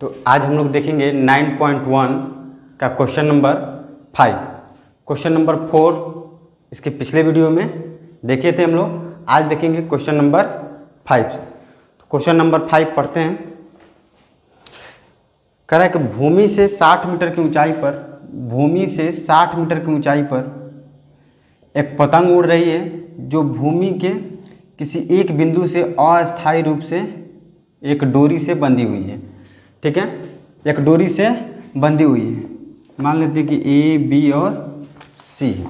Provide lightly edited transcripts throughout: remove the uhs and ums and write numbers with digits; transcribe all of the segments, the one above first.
तो आज हम लोग देखेंगे 9.1 का क्वेश्चन नंबर 5। क्वेश्चन नंबर 4 इसके पिछले वीडियो में देखे थे हम लोग। आज देखेंगे क्वेश्चन नंबर 5। तो क्वेश्चन नंबर 5 पढ़ते हैं। कह रहा है कि भूमि से 60 मीटर की ऊंचाई पर एक पतंग उड़ रही है जो भूमि के किसी एक बिंदु से अस्थायी रूप से एक डोरी से बंधी हुई है। ठीक है, एक डोरी से बंधी हुई है। मान लेते हैं कि ए, बी और सी है।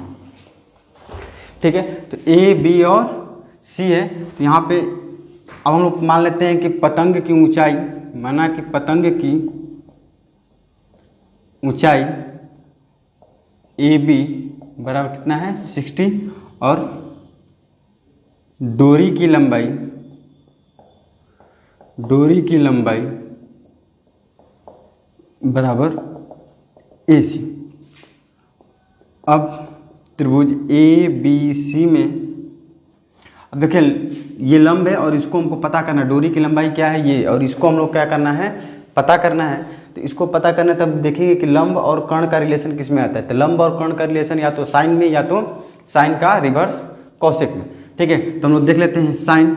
ठीक है, तो ए, बी और सी है। तो यहाँ पे अब हम लोग मान लेते हैं कि पतंग की ऊंचाई, माना कि पतंग की ऊंचाई ए बी बराबर कितना है 60 और डोरी की लंबाई बराबर ए सी। अब त्रिभुज ए बी सी में अब देखिए ये लंब है और इसको हमको पता करना है, डोरी की लंबाई क्या है ये, और इसको हम लोग क्या करना है, पता करना है। तो इसको पता करना है, तब देखेंगे कि लंब और कर्ण का रिलेशन किस में आता है। तो लंब और कर्ण का रिलेशन या तो साइन में या तो साइन का रिवर्स कौशिक में। ठीक है, तो हम लोग देख लेते हैं। साइन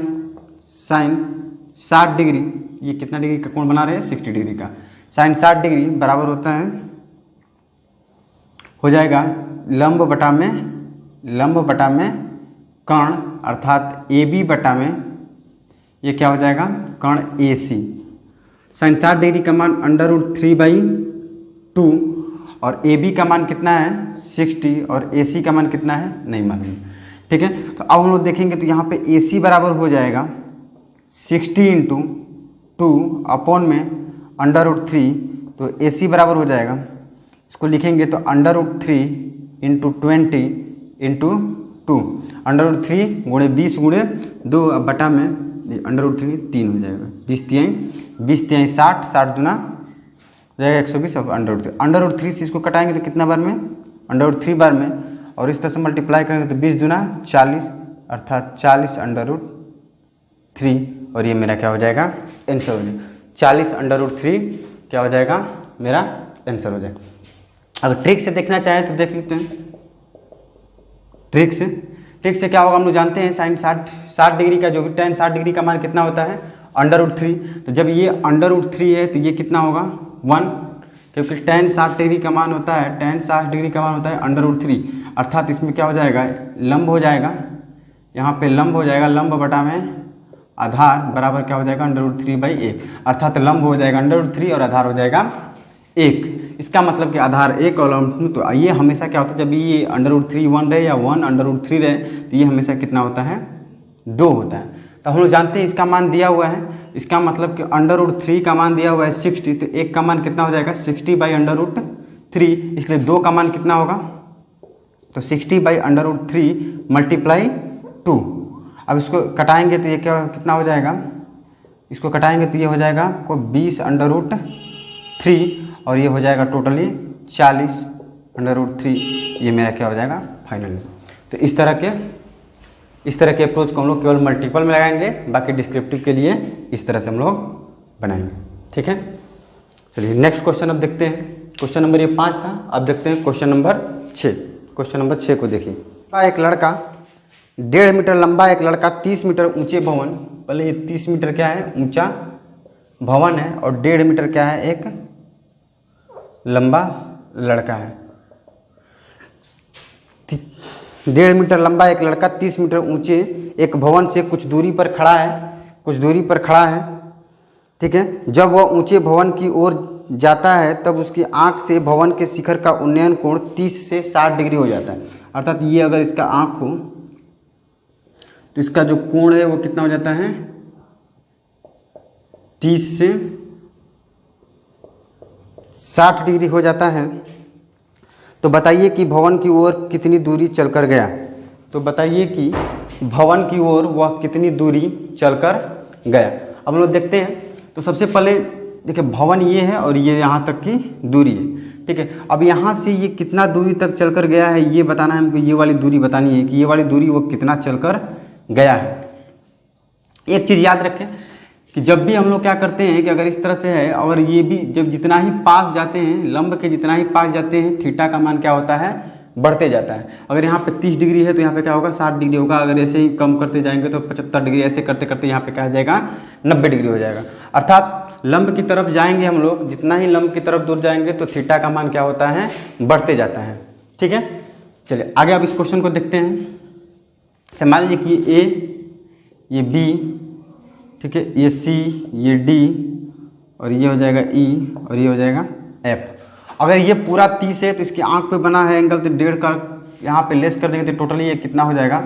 60 डिग्री, ये कितना डिग्री का कोण बना रहे हैं 60 डिग्री का। साइन 60 डिग्री बराबर होता है, हो जाएगा लंब बटा में कर्ण अर्थात ए बी बटा में ये क्या हो जाएगा कर्ण ए सी। साइन 60 डिग्री का मान √3/2 और ए बी का मान कितना है 60 और ए सी का मान कितना है नहीं मालूम। ठीक है, तो अब हम लोग देखेंगे तो यहाँ पे ए सी बराबर हो जाएगा 60 × 2 अपॉन में √3। तो ए सी बराबर हो जाएगा, इसको लिखेंगे तो √3 × 20 × 2 √3 गुणे 20 गुणे 2 बटा में √3 3 हो जाएगा। 20 तिहाई 60, 60 दूना हो जाएगा 120। अब √3 से इसको कटाएंगे तो कितना बार में √3 बार में, और इस तरह से मल्टीप्लाई करेंगे तो 20 दूना 40 अर्थात 40 √3 और ये मेरा क्या हो जाएगा आंसर हो जाएगा। 40 √3 क्या हो जाएगा मेरा आंसर हो जाएगा। अगर ट्रिक से देखना चाहें तो देख लेते हैं। ट्रिक से क्या होगा हम लोग जानते हैं, साइन 60 डिग्री का जो भी tan 60 डिग्री का मान कितना होता है √3। तो जब ये √3 है तो ये कितना होगा 1, क्योंकि tan 60 डिग्री का मान होता है √3 अर्थात इसमें क्या हो जाएगा लंब हो जाएगा, यहाँ पे लंब हो जाएगा, लंब बटा में आधार बराबर क्या हो जाएगा √3/1 अर्थात लंब हो जाएगा √3 और आधार हो जाएगा 1। इसका मतलब कि आधार 1 और तो ये हमेशा क्या होता है जब ये √3 1 रहे या 1 √3 रहे तो ये हमेशा कितना होता है 2 होता है। तो हम लोग जानते हैं इसका मान दिया हुआ है, इसका मतलब कि √3 का मान दिया हुआ है 60, तो 1 का मान कितना हो जाएगा 60/√3, इसलिए 2 का मान कितना होगा तो 60/√3 × 2। अब इसको कटाएंगे तो ये कितना हो जाएगा, इसको कटाएंगे तो ये हो जाएगा को 20√3 और ये हो जाएगा टोटली 40√3। ये मेरा क्या हो जाएगा फाइनल। तो इस तरह के अप्रोच को हम लोग केवल मल्टीपल में लगाएंगे, बाकी डिस्क्रिप्टिव के लिए इस तरह से हम लोग बनाएंगे। ठीक है, चलिए नेक्स्ट क्वेश्चन अब देखते हैं। क्वेश्चन नंबर ये 5 था, अब देखते हैं क्वेश्चन नंबर 6। क्वेश्चन नंबर 6 को देखिए। एक लड़का 1.5 मीटर लंबा, एक लड़का 30 मीटर ऊंचे भवन, पहले ये 30 मीटर क्या है ऊंचा भवन है और 1.5 मीटर क्या है एक लंबा लड़का है। 1.5 मीटर लंबा एक लड़का 30 मीटर ऊंचे एक भवन से कुछ दूरी पर खड़ा है। ठीक है, जब वह ऊंचे भवन की ओर जाता है तब उसकी आंख से भवन के शिखर का उन्नयन कोण 30 से 60 डिग्री हो जाता है। अर्थात ये अगर इसका आंख हो तो इसका जो कोण है वो कितना हो जाता है 30 से 60 डिग्री हो जाता है। तो बताइए कि भवन की ओर कितनी दूरी चलकर गया। तो बताइए कि भवन की ओर वह कितनी दूरी चलकर गया। अब हम लोग देखते हैं। तो सबसे पहले देखिए भवन ये है और ये यहाँ तक की दूरी है। ठीक है, अब यहाँ से ये कितना दूरी तक चलकर गया है ये बताना है हमको। ये वाली दूरी बतानी है कि ये वाली दूरी वो कितना चलकर गया है। एक चीज़ याद रखें कि जब भी हम लोग क्या करते हैं कि अगर इस तरह से है और ये भी जब जितना ही पास जाते हैं, लंब के जितना ही पास जाते हैं, थीटा का मान क्या होता है, बढ़ते जाता है। अगर यहाँ पे 30 डिग्री है तो यहाँ पे क्या होगा, 60 डिग्री होगा। अगर ऐसे ही कम करते जाएंगे तो 75 डिग्री, ऐसे करते करते यहाँ पे क्या हो जाएगा, 90 डिग्री हो जाएगा। अर्थात लंब की तरफ जाएंगे हम लोग, जितना ही लंब की तरफ दूर जाएंगे तो थीटा का मान क्या होता है, बढ़ते जाता है। ठीक है, चलिए आगे अब इस क्वेश्चन को देखते हैं। मान लीजिए कि ए, ये बी, ठीक है, ये सी, ये डी, और ये हो जाएगा ई, और ये हो जाएगा एफ। अगर ये पूरा 30 है तो इसकी आंख पे बना है एंगल, तो 1.5 का यहाँ पे लेस कर देंगे तो टोटली ये कितना हो जाएगा,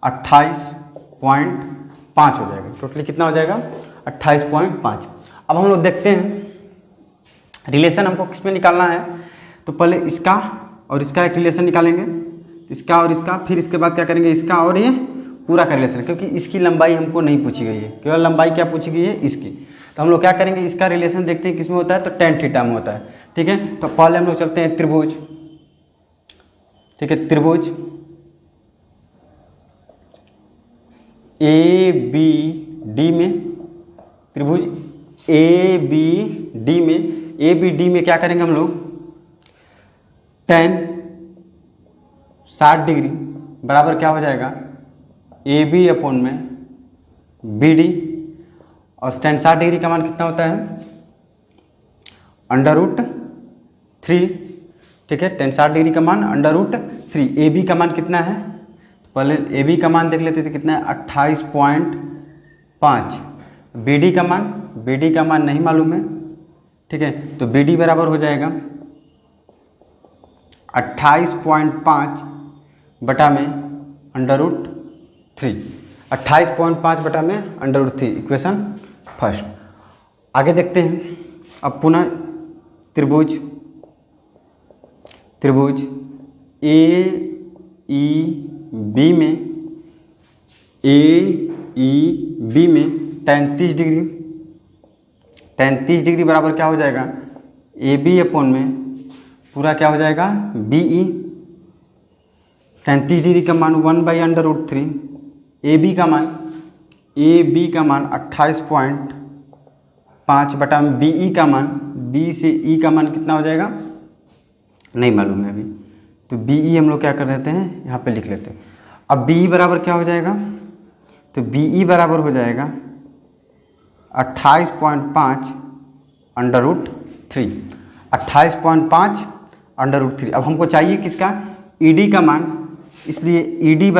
28.5 हो जाएगा। टोटली कितना हो जाएगा, 28.5। अब हम लोग देखते हैं रिलेशन हमको किस में निकालना है। तो पहले इसका और इसका एक रिलेशन निकालेंगे, इसका और इसका, फिर इसके बाद क्या करेंगे, इसका और ये पूरा का रिलेशन, क्योंकि इसकी लंबाई हमको नहीं पूछी गई है, केवल लंबाई क्या पूछी गई है, इसकी। तो हम लोग क्या करेंगे, इसका रिलेशन देखते हैं किसमें होता है, तो tan थीटा में होता है। ठीक है, तो पहले हम लोग चलते हैं त्रिभुज। ठीक है, त्रिभुज ए बी डी में, त्रिभुज ए बी डी में, ए बी डी में क्या करेंगे हम लोग, tan 60 डिग्री बराबर क्या हो जाएगा, ए बी अपॉन में बी डी, और tan 60 डिग्री का मान कितना होता है, √3। ठीक है, tan 60 डिग्री का मान √3। ए बी का मान कितना है, पहले ए बी का मान देख लेते थे, कितना है, 28.5। बी डी का मान, बी डी का मान नहीं मालूम है। ठीक है, तो बी डी बराबर हो जाएगा 28.5 बटा में √3। 28.5 बटा में √3, इक्वेशन फर्स्ट। आगे देखते हैं अब पुनः त्रिभुज, त्रिभुज ए ई बी में, ए ई बी में tan 30 डिग्री, tan 30 डिग्री बराबर क्या हो जाएगा, ए बी अपॉन में पूरा क्या हो जाएगा, बी ई। tan 30 डिग्री का मान 1/√3, ए बी का मान, ए बी का मान 28.5 बटा में बी ई का मान, बी से ई का मान कितना हो जाएगा, नहीं मालूम है अभी, तो बी ई हम लोग क्या कर देते हैं, यहाँ पे लिख लेते हैं। अब बी ई बराबर क्या हो जाएगा, तो बी ई बराबर हो जाएगा 28.5 √3, 28.5 √3। अब हमको चाहिए किसका, ई डी का मान, इसलिए ई डी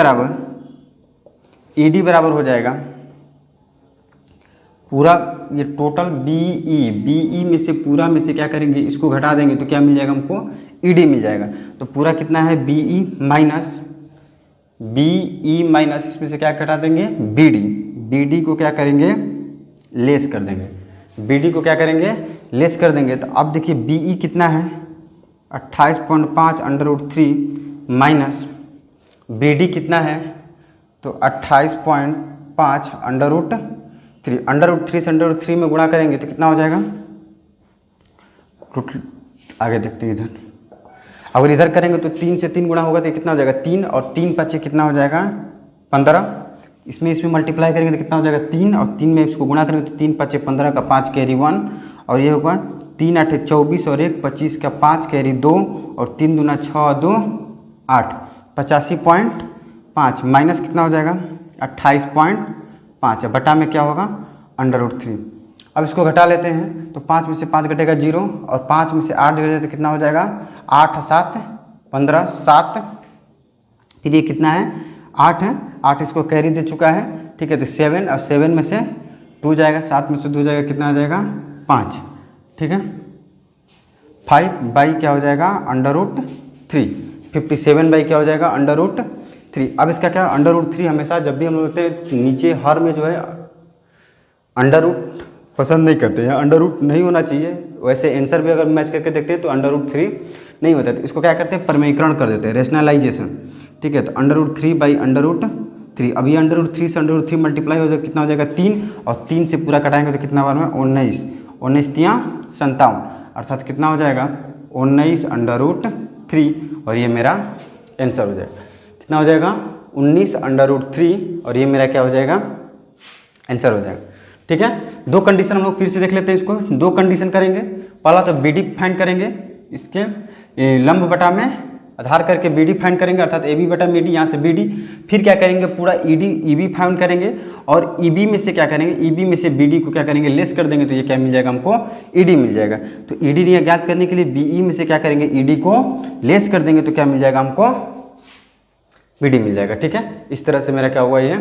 बराबर हो जाएगा पूरा, ये टोटल बी ई में से पूरा में से क्या करेंगे, इसको घटा देंगे तो क्या मिल जाएगा हमको, ई डी मिल जाएगा। तो पूरा कितना है, बी ई माइनस इसमें से क्या घटा देंगे, बी डी। बी डी को क्या करेंगे, लेस कर देंगे, बी डी को क्या करेंगे, लेस कर देंगे। तो अब देखिए बी ई कितना है, 28.5 √3 माइनस बी डी कितना है, तो 28.5 √3, √3 से √3 में गुणा करेंगे तो कितना हो जाएगा, आगे देखते हैं इधर, अगर इधर करेंगे तो 3 से 3 गुणा होगा तो कितना हो जाएगा, 3 और 3 5 कितना हो जाएगा, 15। इसमें मल्टीप्लाई करेंगे तो कितना हो जाएगा, 3 और 3 में इसको गुणा करेंगे तो 3 5 15 का 5 कैरी 1, और ये होगा 3 8 24 और 1 25 का 5 कैरी 2, और 3 दूना 6 2 8, 85.5 माइनस कितना हो जाएगा, 28.5, बटा में क्या होगा, √3। अब इसको घटा लेते हैं तो 5 में से 5 घटेगा 0, और 5 में से 8 घटेगा तो कितना हो जाएगा, 8 7 15 7, फिर ये कितना है, 8 है, 8 इसको कैरी दे चुका है। ठीक है, तो 7, और 7 में से 2 जाएगा, 7 में से 2 जाएगा, कितना आ जाएगा, 5। ठीक है, 5 क्या हो जाएगा, √3, 57 क्या हो जाएगा, √3। अब इसका क्या, √3 हमेशा जब भी हम लोग होते हैं नीचे हर में जो है अंडर पसंद नहीं करते हैं, √ नहीं होना चाहिए। वैसे आंसर भी अगर मैच करके देखते हैं तो √3 नहीं होता है, तो इसको क्या करते हैं, परमीकरण कर देते हैं, रेशनलाइजेशन। ठीक है, तो √3/√3, अब ये √3 से √3 मल्टीप्लाई हो जाएगा, कितना हो जाएगा, 3, और 3 से पूरा कटाएंगे तो कितना बार में, 19, 19 3 57, अर्थात कितना हो जाएगा, 19 √3, और ये मेरा आंसर हो जाएगा, कितना हो जाएगा, 19 √3, और ये मेरा क्या हो जाएगा, आंसर हो जाएगा। ठीक है। दो कंडीशन हम लोग फिर से देख लेते हैं इसको। दो कंडीशन करेंगे। पहला तो बी डी फाइंड करेंगे, इसके लंब बटा में आधार करके बी डी फाइंड करेंगे, अर्थात ए बी बटा में डी, यहाँ से बी डी। फिर क्या करेंगे, पूरा E D E B find करेंगे और ई बी में से क्या करेंगे, ई बी में से बी डी को क्या करेंगे, लेस कर देंगे, तो ये क्या मिल जाएगा हमको, ई डी मिल जाएगा। तो ई डी ज्ञात करने के लिए बी ई में से क्या करेंगे, ई डी को लेस कर देंगे, तो क्या मिल जाएगा हमको, बी डी मिल जाएगा। ठीक है, इस तरह से मेरा क्या हुआ, ये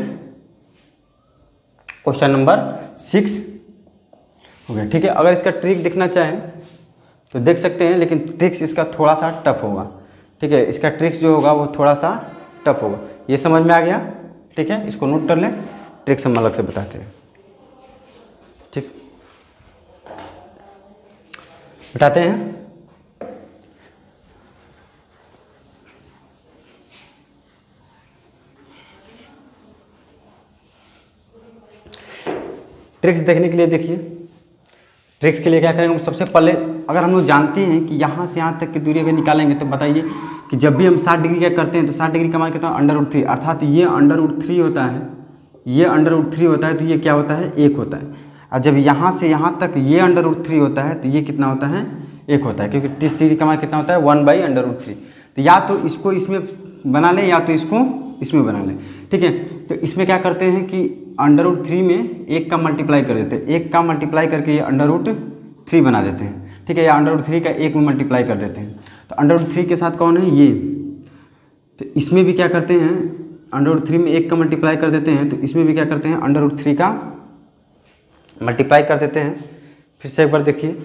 क्वेश्चन नंबर 6 हो गया। ठीक है, अगर इसका ट्रिक देखना चाहें तो देख सकते हैं, लेकिन ट्रिक्स इसका थोड़ा सा टफ होगा। ठीक है, इसका ट्रिक्स जो होगा वो थोड़ा सा टफ होगा। ये समझ में आ गया? ठीक है, इसको नोट कर लें, ट्रिक्स हम अलग से बताते हैं। ठीक, बताते हैं। ट्रिक्स देखने के लिए देखिए, ट्रिक्स के लिए क्या करेंगे, सबसे पहले अगर हम लोग जानते हैं कि यहाँ से यहाँ तक की दूरी अगर निकालेंगे तो बताइए कि जब भी हम 60 डिग्री क्या करते हैं तो 60 डिग्री का मान कितना, √3, अर्थात ये √3 होता है, ये √3 होता है, तो ये क्या होता है, 1 होता है। और जब यहाँ से यहाँ तक ये √3 होता है तो ये कितना होता है, 1 होता है, क्योंकि 30 डिग्री का मान कितना होता है, 1/√3। तो या तो इसको इसमें बना लें या तो इसको इसमें बना लें। ठीक है, तो इसमें क्या करते हैं कि √3 में 1 का मल्टीप्लाई कर देते हैं, 1 का मल्टीप्लाई करके ये √3 बना देते हैं। ठीक है, या √3 का 1 में मल्टीप्लाई कर देते हैं। तो √3 के साथ कौन है, ये। तो इसमें भी क्या करते हैं, √3 में 1 का मल्टीप्लाई कर देते हैं, तो इसमें भी क्या करते हैं, √3 का मल्टीप्लाई कर देते हैं। फिर से एक बार देखिए,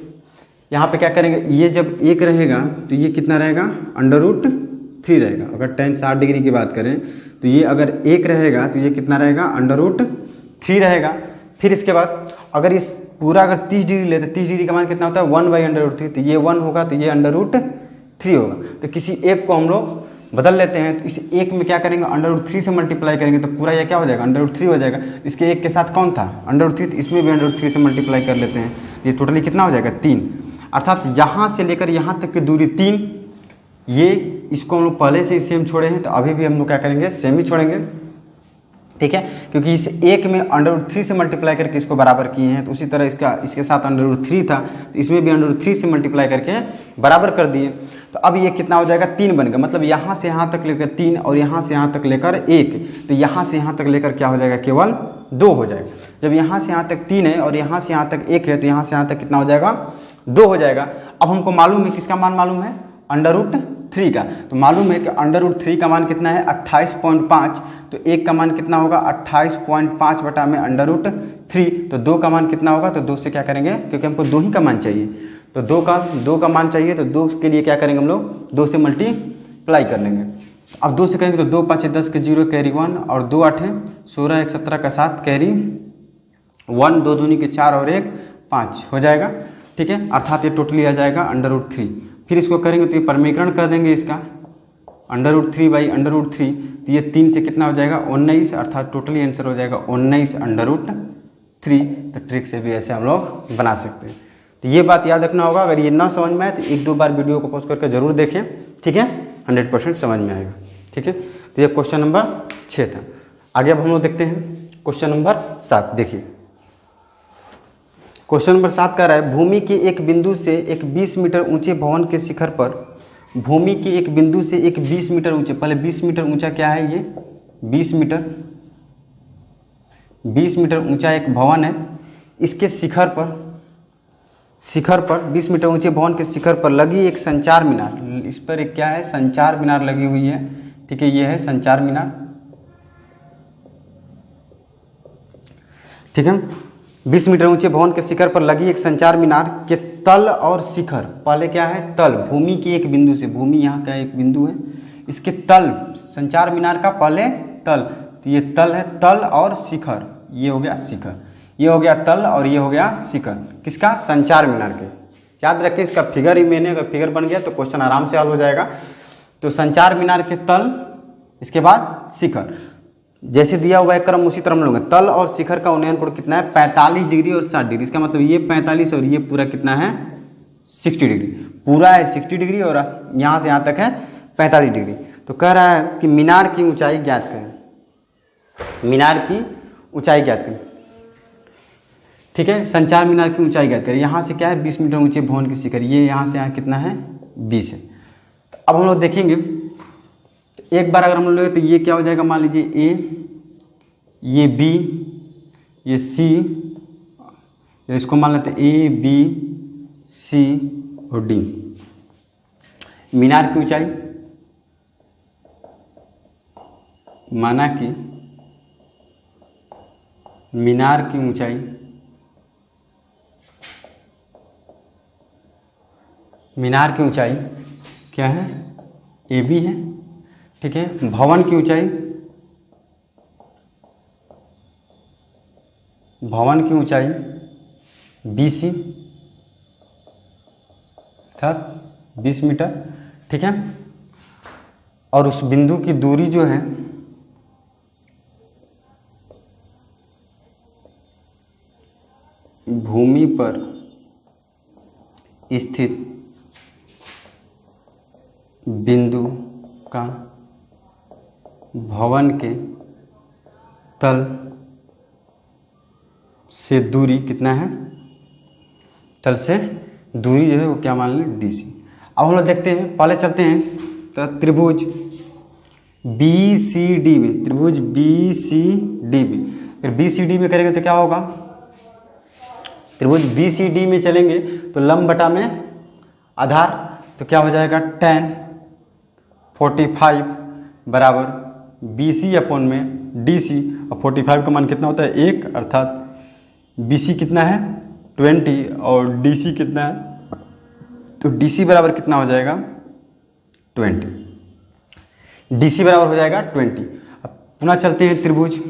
यहाँ पे क्या करेंगे, ये जब 1 रहेगा तो ये कितना रहेगा, √3 रहेगा। अगर tan 60 डिग्री की बात करें तो ये अगर 1 रहेगा तो ये कितना रहेगा, √3 रहेगा। फिर इसके बाद अगर इस पूरा अगर 30 डिग्री लेते, 30 डिग्री का मान कितना होता है, 1/√3, तो ये 1 होगा, तो ये √3 होगा। तो किसी एक को हम लोग बदल लेते हैं, तो इस एक में क्या करेंगे, √3 से मल्टीप्लाई करेंगे, तो पूरा ये क्या हो जाएगा, √3 हो जाएगा। इसके एक के साथ कौन था, √3, तो इसमें भी √3 से मल्टीप्लाई कर लेते हैं, ये टोटली कितना हो जाएगा, 3। अर्थात यहाँ से लेकर यहाँ तक की दूरी 3। ये इसको हम लोग पहले से ही सेम छोड़े हैं, तो अभी भी हम लोग क्या करेंगे, सेम ही छोड़ेंगे। ठीक है, क्योंकि इस एक में √3 से मल्टीप्लाई करके इसको बराबर किए हैं, तो उसी तरह इसके साथ √3 था, तो इसमें भी √3 से मल्टीप्लाई करके बराबर कर दिए। तो अब ये कितना हो जाएगा, 3 बनेगा। मतलब यहाँ से यहाँ तक लेकर 3 और यहाँ से यहाँ तक लेकर 1, तो यहाँ से यहाँ तक लेकर क्या हो जाएगा, केवल 2 हो जाएगा। जब यहाँ से यहाँ तक 3 है और यहाँ से यहाँ तक 1 है, तो यहाँ से यहाँ तक कितना हो जाएगा, 2 हो जाएगा। अब हमको मालूम है, किसका मान मालूम है, √3 का। तो मालूम है कि √3 का मान कितना है, 28.5। तो 1 का मान कितना होगा, 28.5 बटा में √3। तो 2 का मान कितना होगा, तो 2 से क्या करेंगे, क्योंकि हमको 2 ही का मान चाहिए, तो 2 का मान चाहिए, तो 2 के लिए क्या करेंगे हम लोग, 2 से मल्टीप्लाई कर लेंगे। अब 2 से करेंगे तो 2 5 10 के 0 कैरी 1 और 2 8 16 1 17 का 7 कैरी 1, 2 दूनी के 4 और 1 5 हो जाएगा। ठीक है, अर्थात ये टोटली आ जाएगा √3। फिर इसको करेंगे तो ये परमीकरण कर देंगे इसका, √3/√3, तो ये 3 से कितना हो जाएगा, 19, अर्थात टोटली आंसर हो जाएगा 19/√3। तो ट्रिक से भी ऐसे हम लोग बना सकते हैं। तो ये बात याद रखना होगा। अगर ये ना समझ में आए तो 1-2 बार वीडियो को पॉज करके जरूर देखें। ठीक है, 100% समझ में आएगा। ठीक है, तो ये क्वेश्चन नंबर 6 था। आगे अब हम लोग देखते हैं क्वेश्चन नंबर 7। देखिए, क्वेश्चन नंबर 7 कह रहा है, भूमि के एक बिंदु से एक 20 मीटर ऊंचे भवन के शिखर पर, भूमि के एक बिंदु से एक 20 मीटर ऊंचे, पहले 20 मीटर ऊंचा क्या है, ये 20 मीटर ऊंचा एक भवन है। इसके शिखर पर 20 मीटर ऊंचे भवन के शिखर पर लगी एक संचार मीनार, इस पर एक क्या है, संचार मीनार लगी हुई है। ठीक है, ये है संचार मीनार। ठीक है, 20 मीटर ऊंचे भवन के शिखर पर लगी एक संचार मीनार के तल और शिखर, पहले क्या है, तल, भूमि की एक बिंदु से, भूमि यहाँ का एक बिंदु है, इसके तल, संचार मीनार का पहले तल, तो ये तल है, तल और शिखर, ये हो गया शिखर, ये हो गया तल और ये हो गया शिखर, किसका, संचार मीनार के। याद रखिए, इसका फिगर ही मैंने, अगर फिगर बन गया तो क्वेश्चन आराम से हल हो जाएगा। तो संचार मीनार के तल, इसके बाद शिखर, जैसे दिया हुआ है क्रम उसी तरह हम लोग, तल और शिखर का उन्नयन कोण कितना है, 45 डिग्री और 60 डिग्री। इसका मतलब ये 45 और ये पूरा कितना है, 60 डिग्री, पूरा है 60 डिग्री और यहाँ से यहाँ तक है 45 डिग्री। तो कह रहा है कि मीनार की ऊंचाई ज्ञात करें, मीनार की ऊंचाई ज्ञात करें। ठीक है। संचार मीनार की ऊंचाई ज्ञात करें। यहाँ से क्या है 20 मीटर ऊंचे भवन की शिखर, ये यहाँ से यहाँ कितना है 20 है। तो अब हम लोग देखेंगे एक बार अगर हम लोग तो ये क्या हो जाएगा, मान लीजिए ए, ये बी, ये सी, इसको मान लेते ए बी सी और डी। मीनार की ऊंचाई माना कि मीनार की ऊंचाई क्या है ए बी है, ठीक है। भवन की ऊंचाई बी सी अर्थात 20 मीटर, ठीक है। और उस बिंदु की दूरी जो है भूमि पर स्थित बिंदु का भवन के तल से दूरी कितना है, तल से दूरी जो है वो क्या मान लें डी सी। अब हम लोग देखते हैं, पहले चलते हैं तो त्रिभुज बी सी डी में, त्रिभुज बी सी डी में, फिर बी सी डी में करेंगे तो क्या होगा, त्रिभुज बी सी डी में चलेंगे तो लंब बटा में आधार, तो क्या हो जाएगा tan 45 बराबर बी सी अपॉन में डी सी। और 45 का मान कितना होता है 1, अर्थात बी सी कितना है 20 और डी सी कितना है, तो डी सी बराबर कितना हो जाएगा 20, डी सी बराबर हो जाएगा 20। अब पुनः चलते हैं त्रिभुज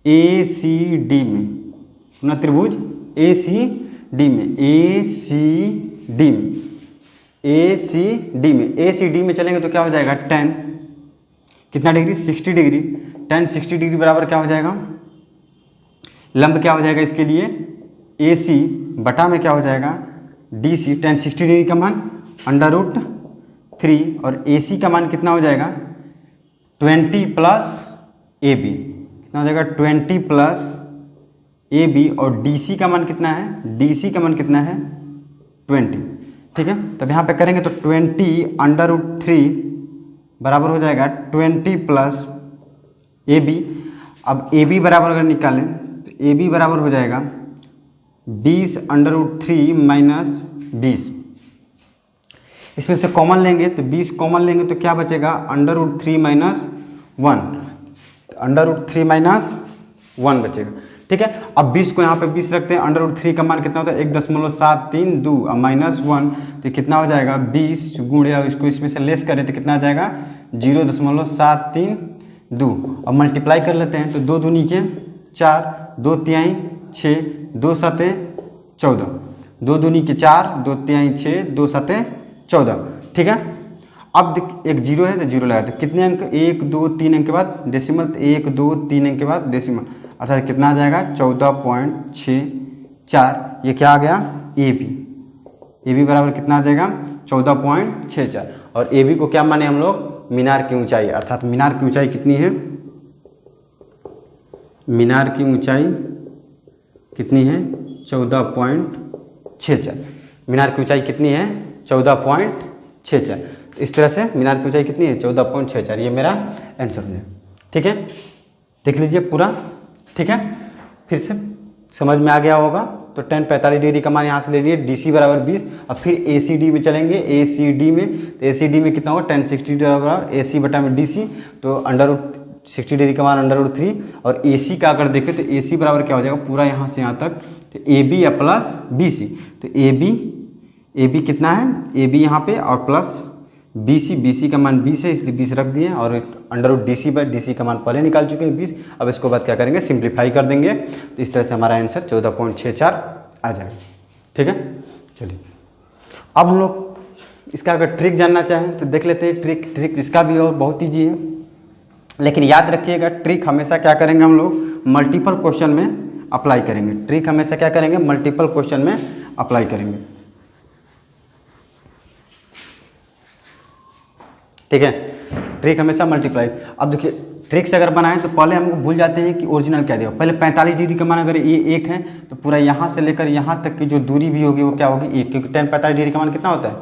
ए सी डी में, पुनः त्रिभुज ए सी डी में, ए सी डी में चलेंगे तो क्या हो जाएगा tan कितना डिग्री 60 डिग्री, tan 60 डिग्री बराबर क्या हो जाएगा, लंब क्या हो जाएगा इसके लिए ए सी बटा में क्या हो जाएगा डी सी। tan 60 डिग्री का मान √3 और ए सी का मान कितना हो जाएगा 20 प्लस ए बी, कितना हो जाएगा 20 प्लस ए बी, और डी सी का मान कितना है, डी सी का मान कितना है 20, ठीक है। तब यहाँ पे करेंगे तो 20 √3 बराबर हो जाएगा 20 प्लस ए बी। अब ए बी बराबर अगर निकालें तो ए बी बराबर हो जाएगा 20 √3 माइनस 20, इसमें से कॉमन लेंगे तो 20 कॉमन लेंगे तो क्या बचेगा √3 माइनस 1, √3 माइनस 1 बचेगा, ठीक है। अब 20 को यहाँ पे 20 रखते हैं, √3 का मान कितना होता है 1.732 और माइनस 1 तो कितना हो जाएगा 20 गुणे, और इसको इसमें से लेस करें तो कितना आ जाएगा 0.732 और मल्टीप्लाई कर लेते हैं तो 2 दूनी के 4, 2 तिहाई 6, 2 सते 14, 2 दूनी के 4, 2 तिहाई 6, 2 सते 14, ठीक है। अब एक जीरो है तो जीरो लगाते, कितने अंक 1 2 3 अंक के बाद डेसिमल, 1 2 3 अंक के बाद डेसिमल, अर्थात कितना आ जाएगा 14.64। ये क्या आ गया ए बी बराबर कितना आ जाएगा 14.64। और ए बी को क्या माने हम लोग मीनार की ऊंचाई, अर्थात मीनार की ऊंचाई कितनी है, मीनार की ऊंचाई कितनी है 14.64, मीनार की ऊंचाई कितनी है 14.64। इस तरह से मीनार की ऊंचाई कितनी है 14.64, ये मेरा आंसर है, ठीक है। देख लीजिए पूरा, ठीक है। फिर से समझ में आ गया होगा तो tan 45 डिग्री का मान यहाँ से ले लिए, डी सी बराबर 20। अब फिर ए सी डी में चलेंगे, ए सी डी में तो ए सी डी में कितना होगा tan 60 डिग्री बराबर ए सी बटा में डी सी, तो √60 डिग्री का मान √3, और ए सी का अगर देखें तो ए सी बराबर क्या हो जाएगा पूरा यहाँ से यहाँ तक तो ए बी या प्लस बी सी, तो ए बी कितना है ए बी यहाँ पे और प्लस बी सी का मान 20 है इसलिए 20 रख दिए, और √DC/DC का मान पहले निकाल चुके हैं 20। अब इसको बाद क्या करेंगे सिंप्लीफाई कर देंगे, तो इस तरह से हमारा आंसर 14.64 आ जाएगा, ठीक है। चलिए अब हम लोग इसका अगर ट्रिक जानना चाहें तो देख लेते हैं। ट्रिक इसका भी और बहुत ईजी है, लेकिन याद रखिएगा ट्रिक हमेशा क्या करेंगे हम लोग मल्टीपल क्वेश्चन में अप्लाई करेंगे। ट्रिक हमेशा क्या करेंगे मल्टीपल क्वेश्चन में अप्लाई करेंगे, ठीक है। ट्रिक हमेशा मल्टीप्लाई। अब देखिए ट्रिक से अगर बनाएं तो पहले हमको भूल जाते हैं कि ओरिजिनल क्या दिया। पहले 45 डिग्री का मान अगर ये 1 है तो पूरा यहाँ से लेकर यहाँ तक की जो दूरी भी होगी वो क्या होगी 1, क्योंकि tan 45 डिग्री का मान कितना होता है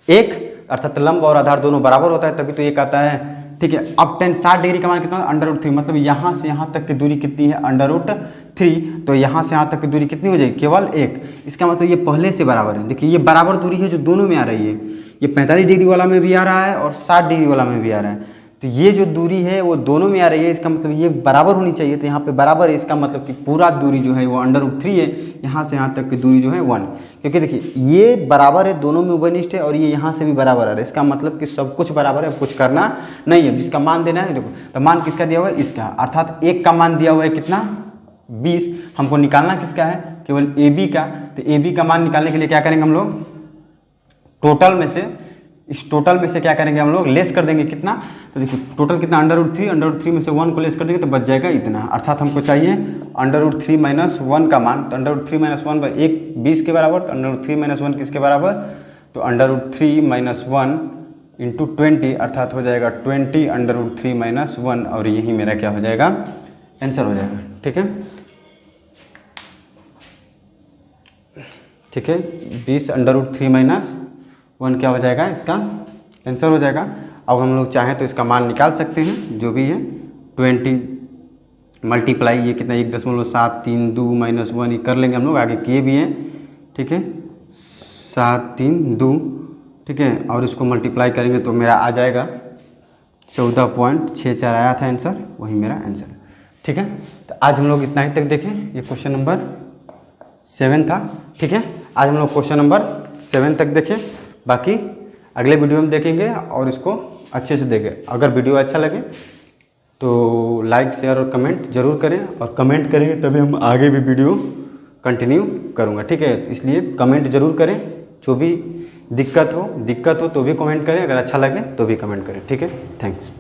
1, अर्थात लंब और आधार दोनों बराबर होता है तभी तो 1 आता है। ठीक है, अब tan 60 डिग्री का मान कितना √3, मतलब यहाँ से यहाँ तक की दूरी कितनी है √3, तो यहाँ से यहाँ तक की दूरी कितनी हो जाएगी केवल 1। इसका मतलब ये पहले से बराबर है। देखिए ये बराबर दूरी है जो दोनों में आ रही है, ये 45 डिग्री वाला में भी आ रहा है और 60 डिग्री वाला में भी आ रहा है, तो ये जो दूरी है वो दोनों में आ रही है। इसका मतलब ये बराबर होनी चाहिए, तो यहाँ पे बराबर है, इसका मतलब कि पूरा दूरी जो है वो √3 है, यहाँ से यहाँ तक की दूरी जो है 1, क्योंकि देखिए ये बराबर है, दोनों में उभयनिष्ठ है और ये यहाँ से भी बराबर आ रहा है। इसका मतलब कि सब कुछ बराबर है, कुछ करना नहीं है। जिसका मान देना है, देखो तो मान किसका दिया हुआ है इसका, अर्थात 1 का मान दिया हुआ है कितना 20, हमको निकालना किसका है केवल AB का। तो AB का मान निकालने के लिए क्या करेंगे हम लोग, टोटल में से, इस टोटल में से क्या करेंगे हम लोग लेस कर देंगे कितना, तो देखिए टोटल कितना √3 में से 1 को लेस कर देंगे तो बच जाएगा इतना, अर्थात हमको चाहिए √3 - 1 का मान। तो √3 - 1 पर 1 20 के बराबर, तो √3 - 1 किसके बराबर, तो √3 - 1 × 20, अर्थात हो जाएगा 20 √3 - 1, और यही मेरा क्या हो जाएगा आंसर हो जाएगा। ठीक है, ठीक है, 20 √3 - 1 क्या हो जाएगा इसका आंसर हो जाएगा। अब हम लोग चाहें तो इसका मान निकाल सकते हैं, जो भी है 20 मल्टीप्लाई ये कितना 1.732 - 1 ये कर लेंगे हम लोग, आगे किए भी हैं। ठीक है, 732, ठीक है, और इसको मल्टीप्लाई करेंगे तो मेरा आ जाएगा 14.64 आया था आंसर, वही मेरा आंसर। ठीक है, तो आज हम लोग इतना ही तक देखें, ये क्वेश्चन नंबर 7 था। ठीक है, आज हम लोग क्वेश्चन नंबर 7 तक देखें, बाकी अगले वीडियो में देखेंगे और इसको अच्छे से देखें। अगर वीडियो अच्छा लगे तो लाइक शेयर और कमेंट जरूर करें, और कमेंट करेंगे तभी हम आगे भी वीडियो कंटिन्यू करूँगा। ठीक है, इसलिए कमेंट जरूर करें, जो भी दिक्कत हो तो भी कमेंट करें, अगर अच्छा लगे तो भी कमेंट करें। ठीक है, थैंक्स।